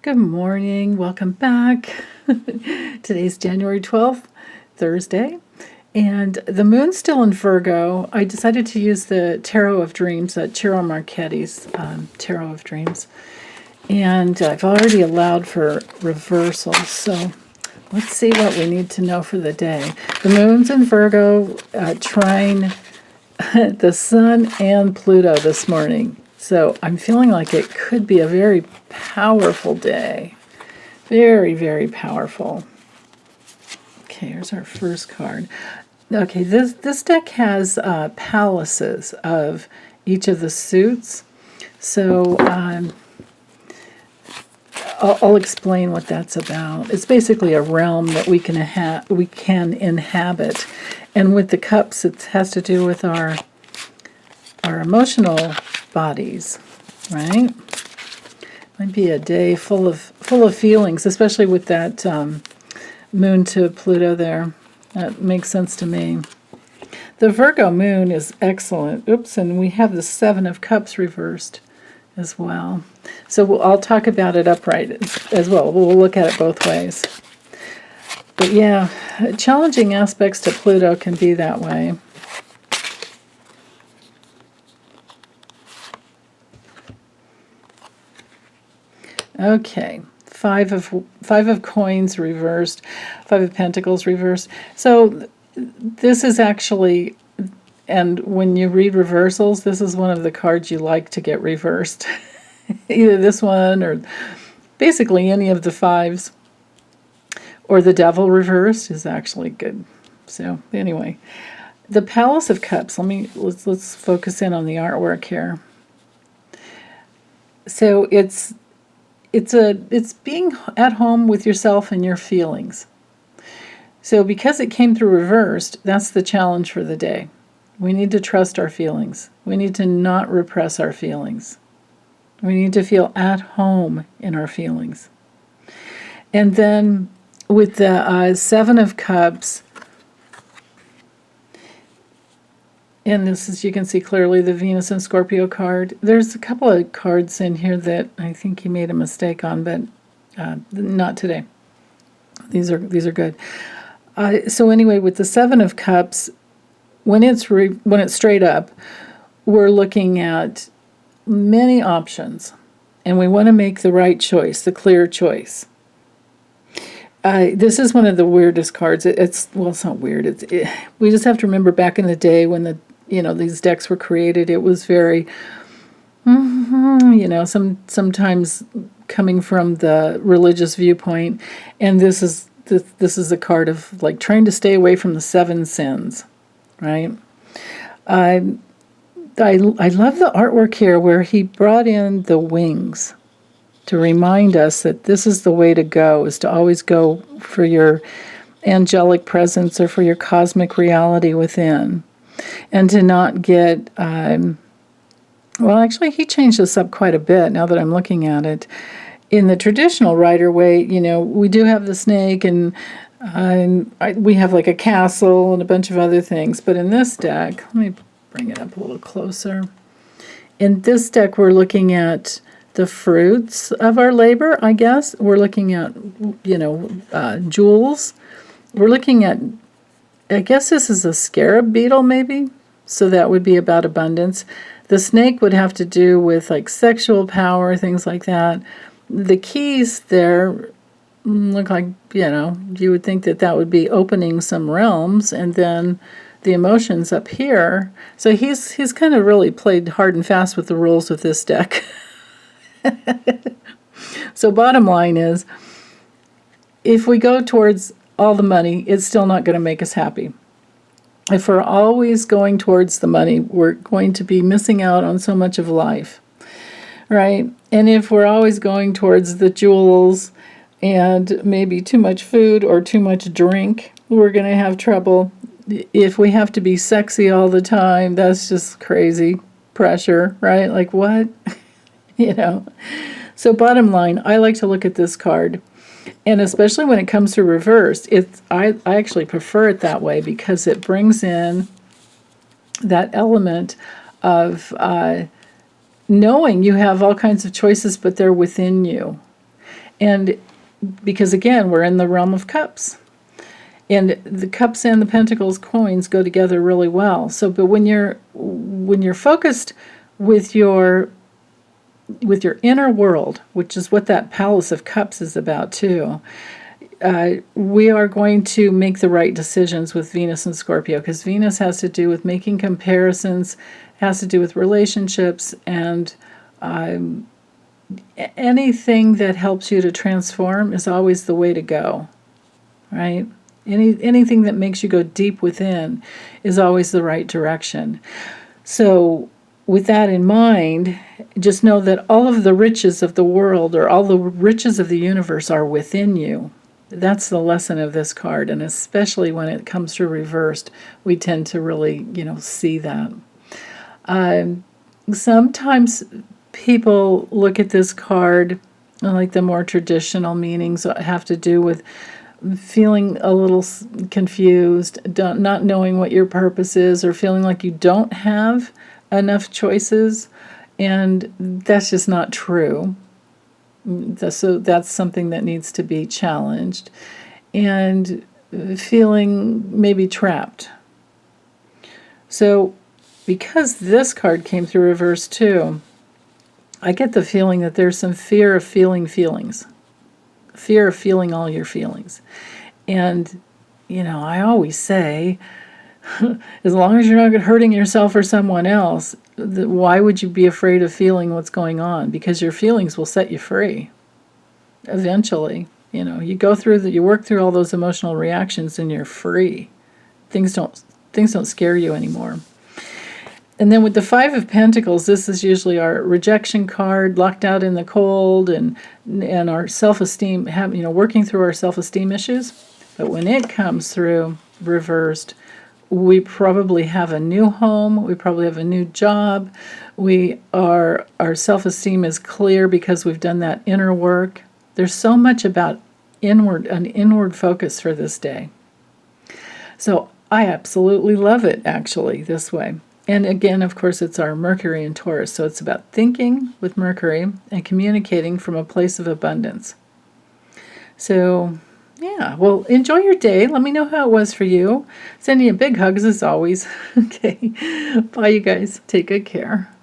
Good morning. Welcome back. Today's January 12th, Thursday, and the moon's still in Virgo. I decided to use the Tarot of Dreams, Ciro Marchetti's Tarot of Dreams, and I've already allowed for reversals, so let's see what we need to know for the day. The moon's in Virgo, trine the sun and Pluto this morning. So I'm feeling like it could be a very powerful day. Very, very powerful. Okay, here's our first card. Okay, this deck has palaces of each of the suits. So I'll explain what that's about. It's basically a realm that we can inhabit. And with the cups, it has to do with our emotional bodies, right? Might be a day full of feelings, especially with that moon to Pluto there. That makes sense to me. The Virgo moon is excellent. Oops, and we have the Seven of Cups reversed as well. So I'll talk about it upright as well. We'll look at it both ways. But yeah, challenging aspects to Pluto can be that way. Okay, five of coins reversed, Five of Pentacles reversed. So this is actually, and when you read reversals, this is one of the cards you like to get reversed. Either this one or basically any of the fives. Or the Devil reversed is actually good. So anyway, the Palace of Cups. Let's focus in on the artwork here. So it's being at home with yourself and your feelings. So because it came through reversed, that's the challenge for the day. We need to trust our feelings. We need to not repress our feelings. We need to feel at home in our feelings. And then with the Seven of Cups, and this is, you can see clearly the Venus and Scorpio card. There's a couple of cards in here that I think he made a mistake on, but not today. These are good. So anyway, with the Seven of Cups, when it's straight up, we're looking at many options, and we want to make the right choice, the clear choice. This is one of the weirdest cards. It's not weird. We just have to remember back in the day when these decks were created. It was very, sometimes coming from the religious viewpoint, and this is a card of like trying to stay away from the seven sins, right? I love the artwork here where he brought in the wings to remind us that this is the way to go, is to always go for your angelic presence or for your cosmic reality within. And to not get, actually he changed this up quite a bit now that I'm looking at it. In the traditional Rider-Waite, we do have the snake and we have like a castle and a bunch of other things. But in this deck, let me bring it up a little closer. In this deck, we're looking at the fruits of our labor, I guess. We're looking at, jewels. We're looking at, I guess this is a scarab beetle, maybe? So that would be about abundance. The snake would have to do with, like, sexual power, things like that. The keys there look like, you would think that would be opening some realms, and then the emotions up here. So he's kind of really played hard and fast with the rules of this deck. So bottom line is, if we go towards all the money, it's still not going to make us happy. If we're always going towards the money, we're going to be missing out on so much of life, right? And if we're always going towards the jewels and maybe too much food or too much drink, we're going to have trouble. If we have to be sexy all the time, that's just crazy pressure, right? Like what? So bottom line, I like to look at this card, and especially when it comes to reverse, I actually prefer it that way because it brings in that element of knowing you have all kinds of choices, but they're within you. And because, again, we're in the realm of cups. And the cups and the pentacles coins go together really well. So, but when you're focused with your inner world, which is what that Palace of Cups is about too, we are going to make the right decisions with Venus and Scorpio, because Venus has to do with making comparisons, has to do with relationships, and anything that helps you to transform is always the way to go, right? Anything that makes you go deep within is always the right direction. So with that in mind, just know that all of the riches of the world, or all the riches of the universe, are within you. That's the lesson of this card, and especially when it comes through reversed, we tend to really, see that. Sometimes people look at this card, like the more traditional meanings have to do with feeling a little confused, not knowing what your purpose is, or feeling like you don't have enough choices, and that's just not true. So that's something that needs to be challenged, and feeling maybe trapped. So because this card came through reverse too, I get the feeling that there's some fear of feeling feelings, fear of feeling all your feelings. And, I always say, as long as you're not hurting yourself or someone else, why would you be afraid of feeling what's going on? Because your feelings will set you free. Eventually, you go through you work through all those emotional reactions, and you're free. Things don't scare you anymore. And then with the Five of Pentacles, this is usually our rejection card, locked out in the cold, and our self-esteem, working through our self-esteem issues. But when it comes through reversed, we probably have a new home, we probably have a new job, our self-esteem is clear because we've done that inner work. There's so much about an inward focus for this day. So I absolutely love it, actually, this way. And again, of course, it's our Mercury in Taurus, so it's about thinking with Mercury and communicating from a place of abundance. So, yeah, well, enjoy your day. Let me know how it was for you. Sending you big hugs as always. Okay, bye, you guys. Take good care.